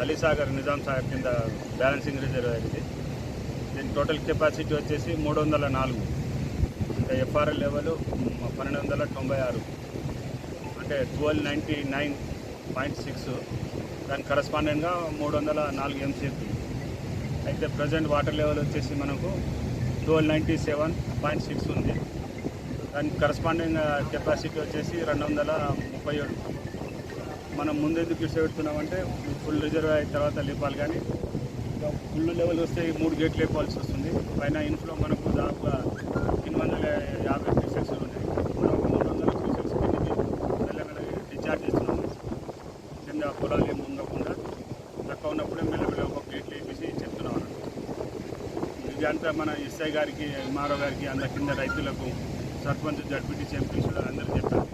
అలీసాగర్ నిజాం సాగర్ కింద balancing reservoir ఇది. దీని టోటల్ కెపాసిటీ వచ్చేసి 304. ఇంకా ఎఫ్ఆర్ఎల్ లెవెల్ 1296, అంటే 1299.6. దానికి కరస్పాండెంట్గా 304 MCFD. అయితే ప్రజెంట్ వాటర్ లెవెల్ వచ్చేసి మనకు 1297.6 ఉంది. దానికి కరస్పాండింగ్ కెపాసిటీ వచ్చేసి 237. మనం ముందెందుకు ఇష్టపెడుతున్నామంటే ఫుల్ రిజర్వ్ అయిన తర్వాత లేపాలి, కానీ ఫుల్ లెవెల్ వస్తే 3 గేట్లు లేపాల్సి వస్తుంది. పైన ఇన్ఫ్లో మనకు దాదాపుగా 850 క్యూసెక్స్ ఉన్నాయి. మనం 300 క్యూసెక్స్ మెల్లగా డిశ్చార్జ్ చేస్తున్నాము. కింద పొలాలు ఏమి ఉండకుండా తక్కువ ఉన్నప్పుడే మెల్లమెల్ల ఒక గేట్లు వేసి చెప్తున్నాం అన్నట్టు. ఇదంతా మన ఎస్ఐ గారికి, ఎంఆర్ఓ గారికి, అందరి కింద రైతులకు, సర్పంచ్, జడ్పీటీసీ, ఎంపీసీలు అందరికీ చెప్పారు.